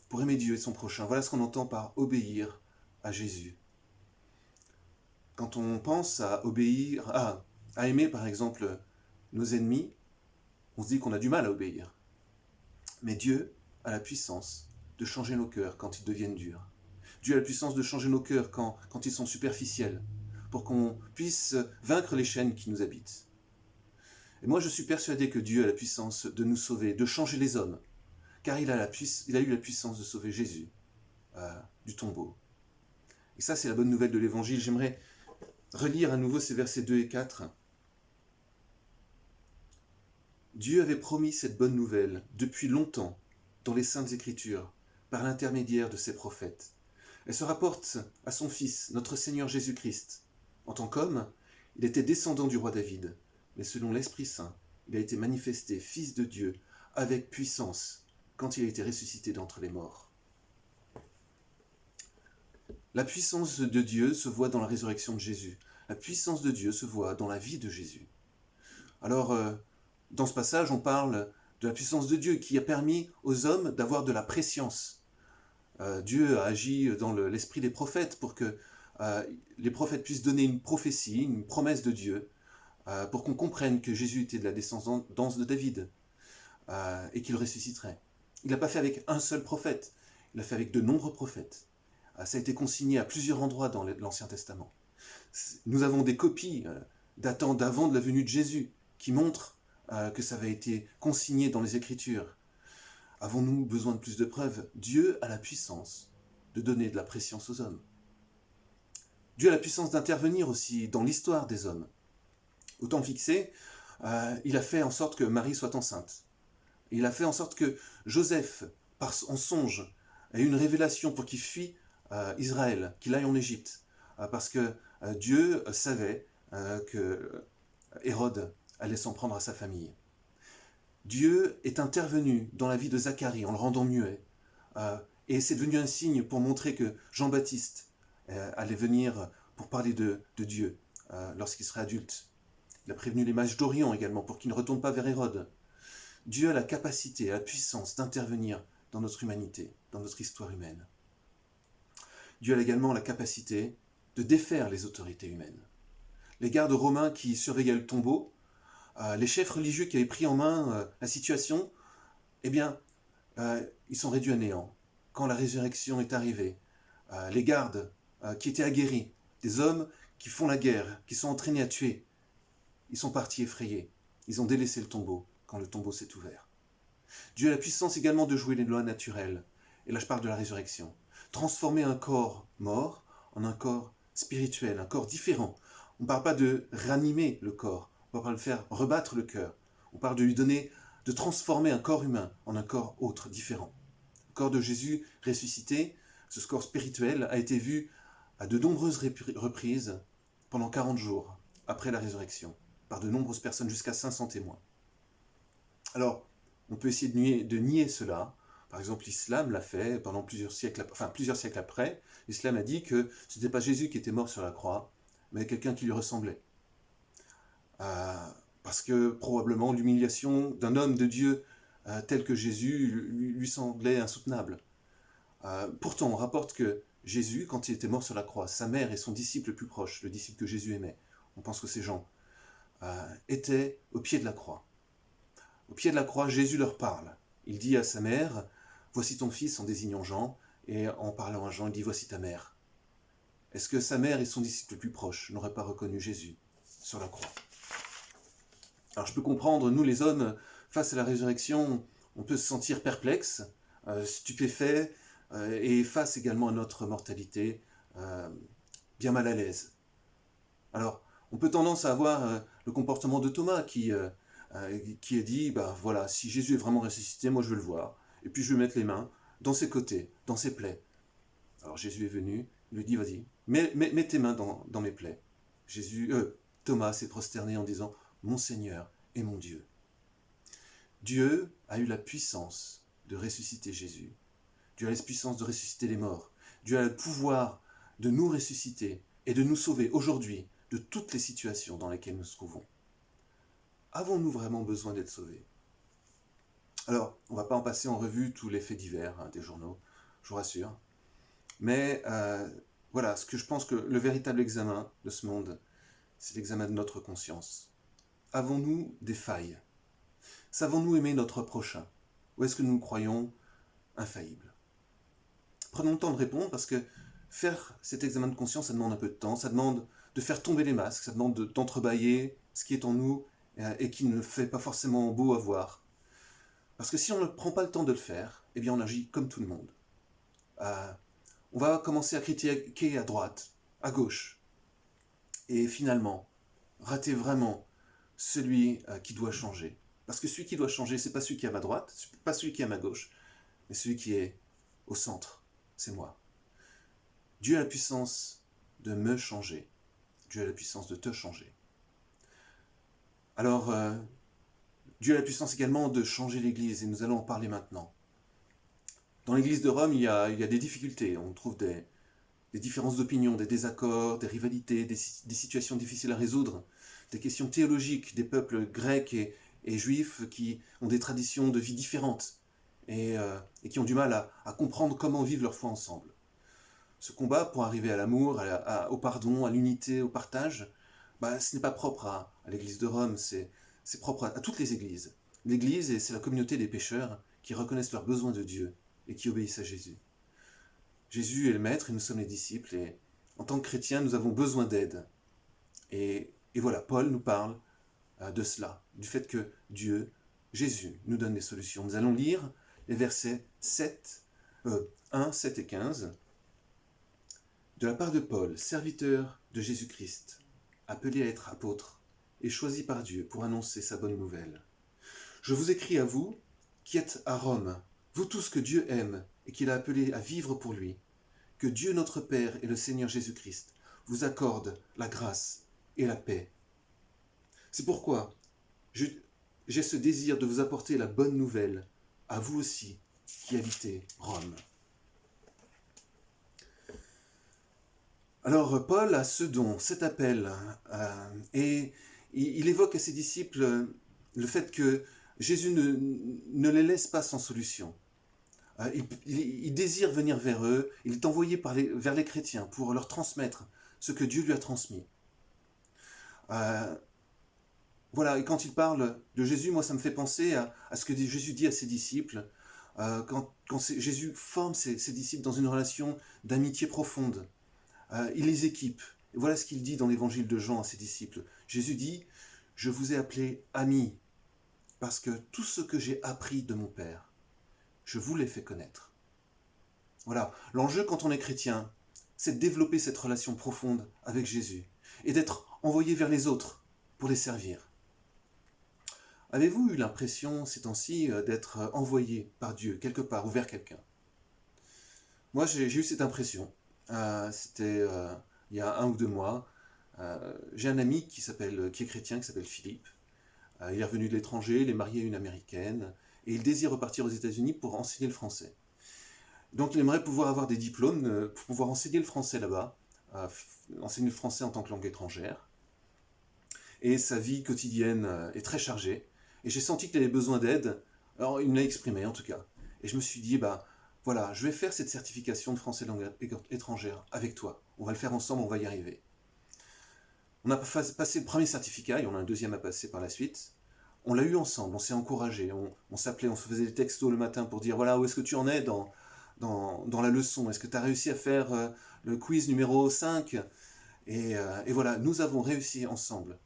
pour aimer Dieu et son prochain. Voilà ce qu'on entend par obéir à Jésus. Quand on pense à obéir, à aimer par exemple nos ennemis, on se dit qu'on a du mal à obéir. Mais Dieu a la puissance de changer nos cœurs quand ils deviennent durs. Dieu a la puissance de changer nos cœurs quand ils sont superficiels, pour qu'on puisse vaincre les chaînes qui nous habitent. Et moi je suis persuadé que Dieu a la puissance de nous sauver, de changer les hommes, car il a eu la puissance de sauver Jésus du tombeau. Et ça c'est la bonne nouvelle de l'Évangile. J'aimerais relire à nouveau ces versets 2 et 4. Dieu avait promis cette bonne nouvelle depuis longtemps dans les Saintes Écritures, par l'intermédiaire de ses prophètes. Elle se rapporte à son Fils, notre Seigneur Jésus-Christ. En tant qu'homme, il était descendant du roi David, mais selon l'Esprit Saint, il a été manifesté Fils de Dieu avec puissance quand il a été ressuscité d'entre les morts. La puissance de Dieu se voit dans la résurrection de Jésus. La puissance de Dieu se voit dans la vie de Jésus. Alors, dans ce passage, on parle de la puissance de Dieu qui a permis aux hommes d'avoir de la prescience. Dieu a agi dans l'esprit des prophètes pour que les prophètes puissent donner une prophétie, une promesse de Dieu, pour qu'on comprenne que Jésus était de la descendance de David et qu'il ressusciterait. Il ne l'a pas fait avec un seul prophète, il l'a fait avec de nombreux prophètes. Ça a été consigné à plusieurs endroits dans l'Ancien Testament. Nous avons des copies datant d'avant de la venue de Jésus qui montrent que ça avait été consigné dans les Écritures. Avons-nous besoin de plus de preuves? Dieu a la puissance de donner de la prescience aux hommes. Dieu a la puissance d'intervenir aussi dans l'histoire des hommes. Au temps fixé, il a fait en sorte que Marie soit enceinte. Il a fait en sorte que Joseph, en songe, ait une révélation pour qu'il fuit Israël, qu'il aille en Égypte, parce que Dieu savait que Hérode allait s'en prendre à sa famille. Dieu est intervenu dans la vie de Zacharie en le rendant muet, et c'est devenu un signe pour montrer que Jean-Baptiste allait venir pour parler de Dieu lorsqu'il serait adulte. Il a prévenu les mages d'Orient également pour qu'ils ne retournent pas vers Hérode. Dieu a la capacité, la puissance d'intervenir dans notre humanité, dans notre histoire humaine. Dieu a également la capacité de défaire les autorités humaines. Les gardes romains qui surveillaient le tombeau, les chefs religieux qui avaient pris en main la situation, eh bien, ils sont réduits à néant. Quand la résurrection est arrivée, les gardes qui étaient aguerris, des hommes qui font la guerre, qui sont entraînés à tuer, ils sont partis effrayés. Ils ont délaissé le tombeau quand le tombeau s'est ouvert. Dieu a la puissance également de jouer les lois naturelles. Et là, je parle de la résurrection. Transformer un corps mort en un corps spirituel, un corps différent. On ne parle pas de ranimer le corps, on parle de faire rebattre le cœur. On parle de lui donner, de transformer un corps humain en un corps autre, différent. Le corps de Jésus ressuscité, ce corps spirituel, a été vu à de nombreuses reprises pendant 40 jours après la résurrection, par de nombreuses personnes, jusqu'à 500 témoins. Alors, on peut essayer de nier cela. Par exemple, l'islam l'a fait pendant plusieurs siècles après. L'islam a dit que ce n'était pas Jésus qui était mort sur la croix, mais quelqu'un qui lui ressemblait. Parce que probablement l'humiliation d'un homme de Dieu tel que Jésus lui semblait insoutenable. Pourtant, on rapporte que Jésus, quand il était mort sur la croix, sa mère et son disciple le plus proche, le disciple que Jésus aimait, on pense que c'est Jean, étaient au pied de la croix. Au pied de la croix, Jésus leur parle. Il dit à sa mère, « Voici ton fils » en désignant Jean, et en parlant à Jean, il dit « Voici ta mère ». Est-ce que sa mère et son disciple le plus proche n'auraient pas reconnu Jésus sur la croix? Alors je peux comprendre, nous les hommes, face à la résurrection, on peut se sentir perplexe, stupéfait, et face également à notre mortalité, bien mal à l'aise. Alors, on peut tendance à avoir le comportement de Thomas qui a dit, voilà, si Jésus est vraiment ressuscité, moi je veux le voir, et puis je vais mettre les mains dans ses côtés, dans ses plaies. Alors Jésus est venu, il lui dit, vas-y, mets tes mains dans mes plaies. Thomas s'est prosterné en disant, mon Seigneur et mon Dieu. Dieu a eu la puissance de ressusciter Jésus. Dieu a la puissance de ressusciter les morts. Dieu a le pouvoir de nous ressusciter et de nous sauver aujourd'hui de toutes les situations dans lesquelles nous nous trouvons. Avons-nous vraiment besoin d'être sauvés? Alors, on ne va pas en passer en revue tous les faits divers des journaux, je vous rassure. Mais voilà, ce que je pense que le véritable examen de ce monde, c'est l'examen de notre conscience. Avons-nous des failles? Savons-nous aimer notre prochain? Ou est-ce que nous nous croyons infaillibles? Prenons le temps de répondre parce que faire cet examen de conscience, ça demande un peu de temps, ça demande de faire tomber les masques, ça demande d'entrebâiller ce qui est en nous et qui ne fait pas forcément beau à voir. Parce que si on ne prend pas le temps de le faire, eh bien on agit comme tout le monde. On va commencer à critiquer à droite, à gauche, et finalement, rater vraiment celui qui doit changer. Parce que celui qui doit changer, c'est pas celui qui est à ma droite, c'est pas celui qui est à ma gauche, mais celui qui est au centre, c'est moi. Dieu a la puissance de me changer. Dieu a la puissance de te changer. Alors, Dieu a la puissance également de changer l'Église, et nous allons en parler maintenant. Dans l'Église de Rome, il y a des difficultés. On trouve des différences d'opinion, des désaccords, des rivalités, des situations difficiles à résoudre, des questions théologiques, des peuples grecs et juifs qui ont des traditions de vie différentes et qui ont du mal à comprendre comment vivre leur foi ensemble. Ce combat pour arriver à l'amour, au pardon, à l'unité, au partage, ce n'est pas propre à l'Église de Rome, c'est propre à toutes les églises. L'Église, c'est la communauté des pécheurs qui reconnaissent leurs besoins de Dieu et qui obéissent à Jésus. Jésus est le maître et nous sommes les disciples, et en tant que chrétiens, nous avons besoin d'aide. Et voilà, Paul nous parle de cela, du fait que Dieu, Jésus, nous donne des solutions. Nous allons lire les versets 1, 7 et 15. De la part de Paul, serviteur de Jésus-Christ, appelé à être apôtre et choisi par Dieu pour annoncer sa bonne nouvelle. Je vous écris à vous qui êtes à Rome, vous tous que Dieu aime et qu'il a appelé à vivre pour lui, que Dieu notre Père et le Seigneur Jésus-Christ vous accordent la grâce et la paix. C'est pourquoi j'ai ce désir de vous apporter la bonne nouvelle, à vous aussi qui habitez Rome. Alors Paul a ce don, cet appel, et il évoque à ses disciples le fait que Jésus ne les laisse pas sans solution. Il désire venir vers eux, il est envoyé vers les chrétiens pour leur transmettre ce que Dieu lui a transmis. Voilà, et quand il parle de Jésus, moi ça me fait penser à ce que Jésus dit à ses disciples, quand Jésus forme ses disciples dans une relation d'amitié profonde. Il les équipe. Et voilà ce qu'il dit dans l'évangile de Jean à ses disciples. Jésus dit, « Je vous ai appelés amis, parce que tout ce que j'ai appris de mon Père, je vous l'ai fait connaître. » Voilà, l'enjeu quand on est chrétien, c'est de développer cette relation profonde avec Jésus et d'être envoyé vers les autres pour les servir. Avez-vous eu l'impression ces temps-ci d'être envoyé par Dieu quelque part ou vers quelqu'un? Moi, j'ai eu cette impression. C'était il y a 1 ou 2 mois. J'ai un ami qui est chrétien, qui s'appelle Philippe. Il est revenu de l'étranger, il est marié à une Américaine, et il désire repartir aux États-Unis pour enseigner le français. Donc il aimerait pouvoir avoir des diplômes pour pouvoir enseigner le français là-bas, enseigner le français en tant que langue étrangère. Et sa vie quotidienne est très chargée. Et j'ai senti qu'il avait besoin d'aide. Alors il me l'a exprimé en tout cas. Et je me suis dit, voilà, je vais faire cette certification de français langue étrangère avec toi. On va le faire ensemble, on va y arriver. On a passé le premier certificat et on a un deuxième à passer par la suite. On l'a eu ensemble, on s'est encouragés, on s'appelait, on se faisait des textos le matin pour dire, voilà, où est-ce que tu en es dans la leçon? Est-ce que tu as réussi à faire le quiz numéro 5 et voilà, nous avons réussi ensemble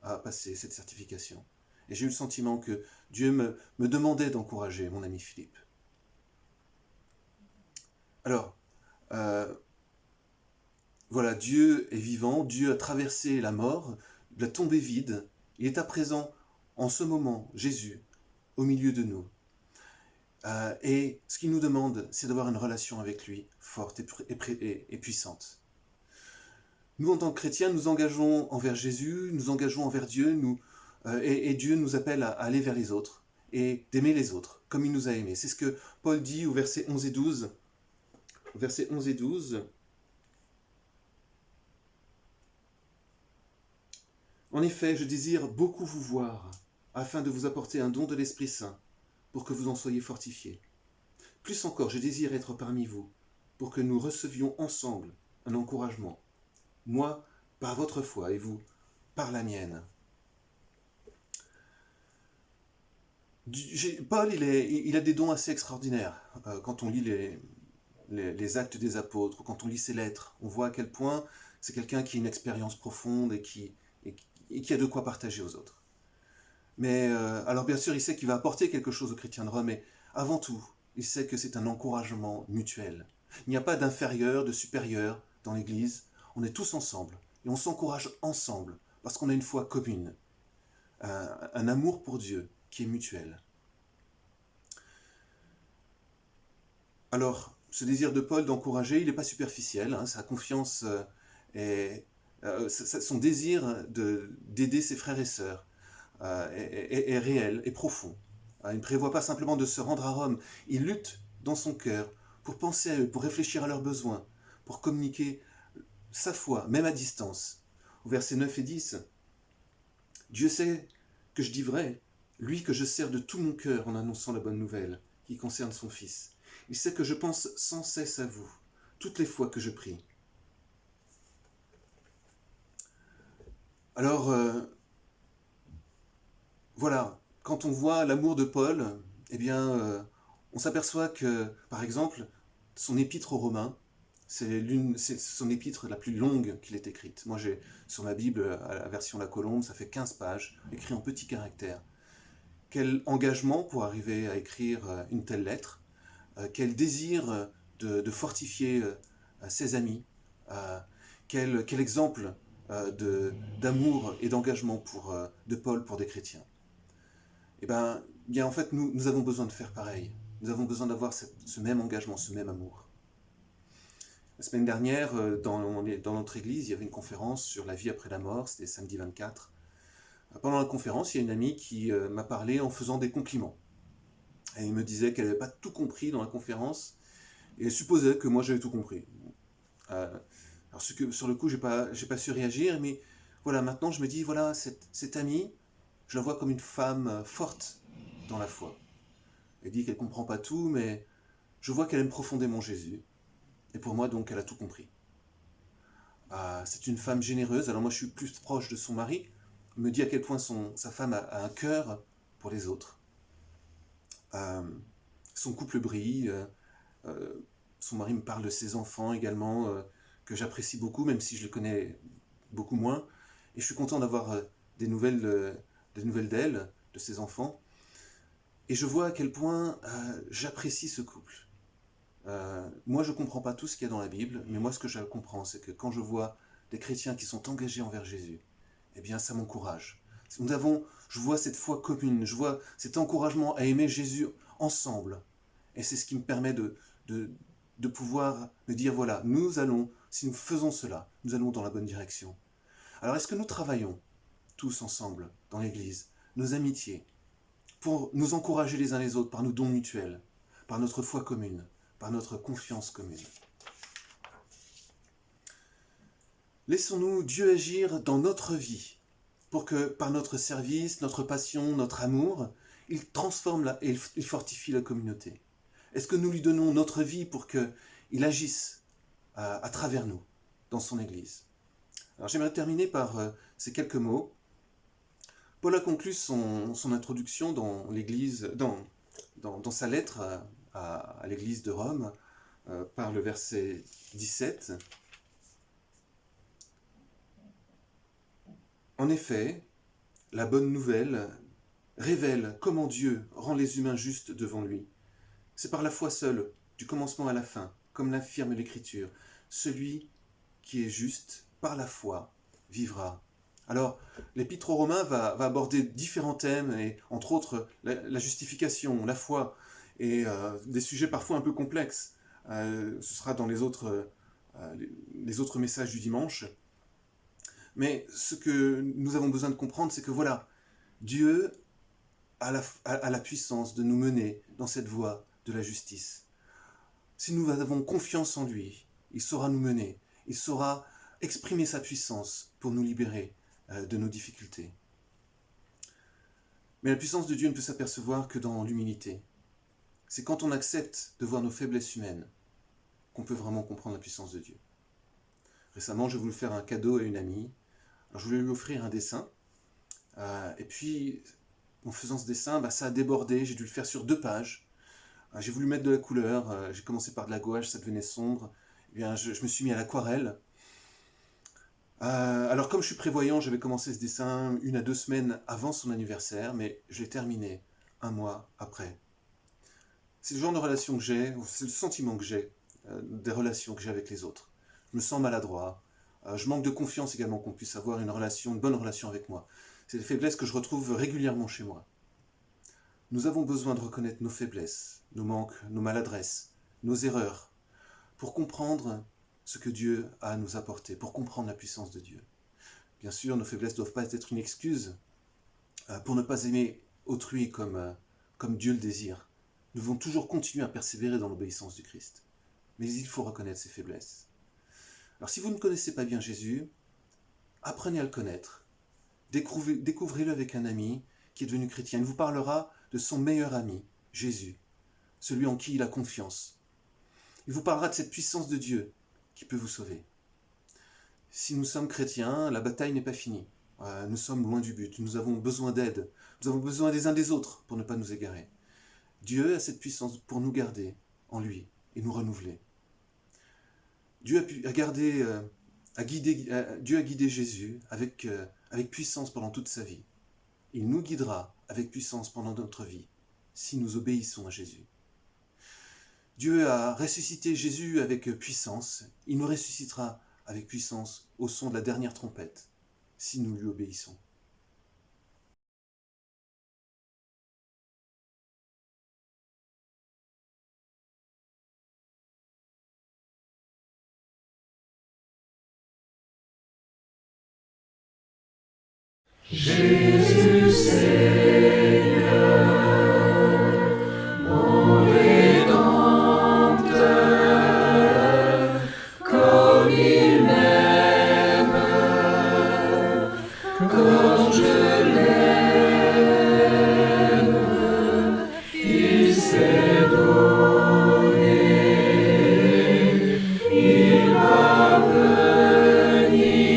à passer cette certification. Et j'ai eu le sentiment que Dieu me demandait d'encourager mon ami Philippe. Alors, voilà, Dieu est vivant, Dieu a traversé la mort, la tombée vide, il est à présent, en ce moment, Jésus, au milieu de nous. Et ce qu'il nous demande, c'est d'avoir une relation avec lui forte et puissante. Nous, en tant que chrétiens, nous engageons envers Jésus, nous engageons envers Dieu, et Dieu nous appelle à aller vers les autres et d'aimer les autres, comme il nous a aimés. C'est ce que Paul dit au verset 11 et 12. Au verset 11 et 12. En effet, je désire beaucoup vous voir, afin de vous apporter un don de l'Esprit Saint, pour que vous en soyez fortifiés. Plus encore, je désire être parmi vous, pour que nous recevions ensemble un encouragement, moi par votre foi et vous par la mienne. Paul, il a des dons assez extraordinaires. Quand on lit les actes des apôtres, quand on lit ses lettres, on voit à quel point c'est quelqu'un qui a une expérience profonde et qui a de quoi partager aux autres. Mais alors bien sûr, il sait qu'il va apporter quelque chose aux chrétiens de Rome, mais avant tout, il sait que c'est un encouragement mutuel. Il n'y a pas d'inférieur, de supérieur dans l'Église. On est tous ensemble et on s'encourage ensemble parce qu'on a une foi commune, un amour pour Dieu qui est mutuel. Alors, ce désir de Paul d'encourager, il n'est pas superficiel, sa confiance son désir d'aider ses frères et sœurs est réel et profond. Il ne prévoit pas simplement de se rendre à Rome, il lutte dans son cœur pour penser à eux, pour réfléchir à leurs besoins, pour communiquer sa foi, même à distance. Au verset 9 et 10, « Dieu sait que je dis vrai, lui que je sers de tout mon cœur en annonçant la bonne nouvelle qui concerne son Fils. Il sait que je pense sans cesse à vous, toutes les fois que je prie. » Alors, voilà, quand on voit l'amour de Paul, eh bien, on s'aperçoit que, par exemple, son épître aux Romains, c'est son épître la plus longue qu'il ait écrite. Moi, j'ai sur ma Bible, à la version La Colombe, ça fait 15 pages, écrit en petits caractères. Quel engagement pour arriver à écrire une telle lettre, quel désir de fortifier ses amis, quel exemple d'amour et d'engagement de Paul pour des chrétiens. Et bien en fait, nous avons besoin de faire pareil. Nous avons besoin d'avoir ce même engagement, ce même amour. La semaine dernière, dans notre église, il y avait une conférence sur la vie après la mort, c'était samedi 24. Pendant la conférence, il y a une amie qui m'a parlé en faisant des compliments. Et il me disait qu'elle n'avait pas tout compris dans la conférence, et elle supposait que moi j'avais tout compris. Alors sur le coup, j'ai pas su réagir, mais voilà, maintenant je me dis, voilà, cette amie, je la vois comme une femme forte dans la foi. Elle dit qu'elle ne comprend pas tout, mais je vois qu'elle aime profondément Jésus. Et pour moi, donc, elle a tout compris. C'est une femme généreuse. Alors moi, je suis plus proche de son mari. Il me dit à quel point sa femme a un cœur pour les autres. Son couple brille. Son mari me parle de ses enfants également, que j'apprécie beaucoup, même si je les connais beaucoup moins. Et je suis content d'avoir des nouvelles d'elle, de ses enfants. Et je vois à quel point j'apprécie ce couple. Moi, je ne comprends pas tout ce qu'il y a dans la Bible, mais moi, ce que je comprends, c'est que quand je vois des chrétiens qui sont engagés envers Jésus, eh bien, ça m'encourage. Je vois cette foi commune, je vois cet encouragement à aimer Jésus ensemble. Et c'est ce qui me permet de pouvoir me dire, voilà, si nous faisons cela, nous allons dans la bonne direction. Alors, est-ce que nous travaillons tous ensemble dans l'Église, nos amitiés, pour nous encourager les uns les autres par nos dons mutuels, par notre foi commune, par notre confiance commune. Laissons-nous Dieu agir dans notre vie, pour que par notre service, notre passion, notre amour, il transforme et il fortifie la communauté. Est-ce que nous lui donnons notre vie pour qu'il agisse à travers nous, dans son Église? Alors j'aimerais terminer par ces quelques mots. Paul a conclu son introduction dans l'Église, dans sa lettre à l'Église de Rome, par le verset 17. En effet, la bonne nouvelle révèle comment Dieu rend les humains justes devant lui. C'est par la foi seule, du commencement à la fin, comme l'affirme l'Écriture. Celui qui est juste, par la foi, vivra. Alors, l'Épître aux Romains va aborder différents thèmes, et entre autres la justification, la foi, et des sujets parfois un peu complexes. Ce sera dans les autres messages du dimanche. Mais ce que nous avons besoin de comprendre, c'est que voilà, Dieu a la puissance de nous mener dans cette voie de la justice. Si nous avons confiance en lui, il saura nous mener, il saura exprimer sa puissance pour nous libérer de nos difficultés. Mais la puissance de Dieu ne peut s'apercevoir que dans l'humilité. C'est quand on accepte de voir nos faiblesses humaines qu'on peut vraiment comprendre la puissance de Dieu. Récemment, j'ai voulu faire un cadeau à une amie. Alors, je voulais lui offrir un dessin. Et puis, en faisant ce dessin, ça a débordé. J'ai dû le faire sur 2 pages. J'ai voulu mettre de la couleur. J'ai commencé par de la gouache, ça devenait sombre. Eh bien, je me suis mis à l'aquarelle. Alors, comme je suis prévoyant, j'avais commencé ce dessin 1 à 2 semaines avant son anniversaire, mais je l'ai terminé 1 mois après. C'est le genre de relation que j'ai, c'est le sentiment que j'ai des relations que j'ai avec les autres. Je me sens maladroit. Je manque de confiance également qu'on puisse avoir une bonne relation avec moi. C'est des faiblesses que je retrouve régulièrement chez moi. Nous avons besoin de reconnaître nos faiblesses, nos manques, nos maladresses, nos erreurs, pour comprendre ce que Dieu a à nous apporter, pour comprendre la puissance de Dieu. Bien sûr, nos faiblesses ne doivent pas être une excuse pour ne pas aimer autrui comme Dieu le désire. Nous devons toujours continuer à persévérer dans l'obéissance du Christ. Mais il faut reconnaître ses faiblesses. Alors si vous ne connaissez pas bien Jésus, apprenez à le connaître. Découvrez-le avec un ami qui est devenu chrétien. Il vous parlera de son meilleur ami, Jésus, celui en qui il a confiance. Il vous parlera de cette puissance de Dieu qui peut vous sauver. Si nous sommes chrétiens, la bataille n'est pas finie. Nous sommes loin du but. Nous avons besoin d'aide. Nous avons besoin des uns des autres pour ne pas nous égarer. Dieu a cette puissance pour nous garder en lui et nous renouveler. Dieu a guidé Jésus avec puissance pendant toute sa vie. Il nous guidera avec puissance pendant notre vie, si nous obéissons à Jésus. Dieu a ressuscité Jésus avec puissance. Il nous ressuscitera avec puissance au son de la dernière trompette, si nous lui obéissons. Jésus Seigneur, mon Rédempteur, comme il m'aime, comme je l'aime, il s'est donné, il va venir,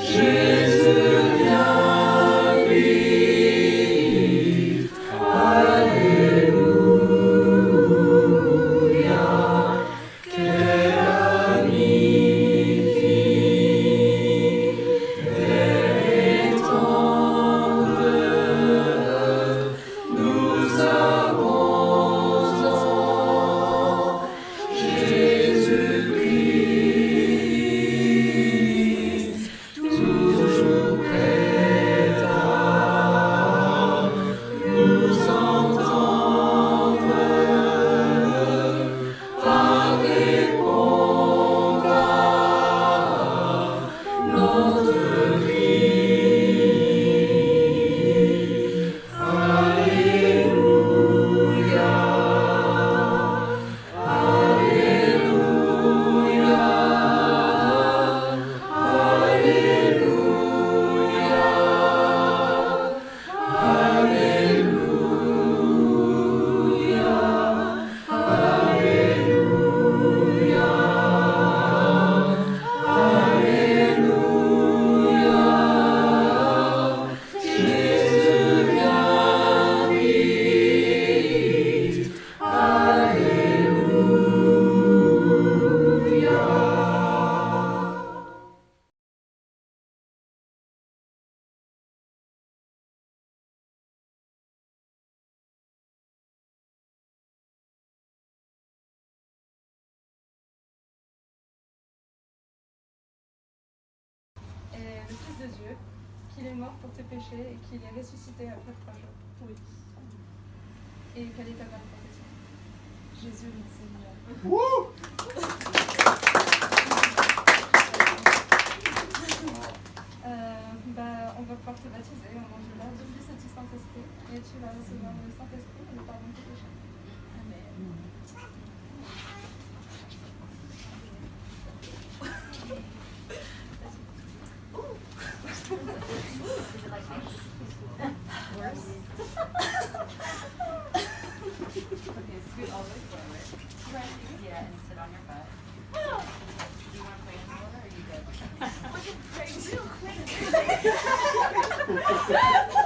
Jésus vient vite, Alléluia, quelle amitié, le Fils de Dieu, qu'il est mort pour tes péchés et qu'il est ressuscité après 3 jours. Oui. Et quelle est ta bonne confession? Jésus, mon Seigneur. On va pouvoir te baptiser au nom du Père, du Fils et du Saint-Esprit. Et tu vas recevoir le Saint-Esprit et le pardon de tes péchés. Amen. Okay, scoot all the way forward. Yeah, and sit on your butt. Do you want to pray in the water or are you good?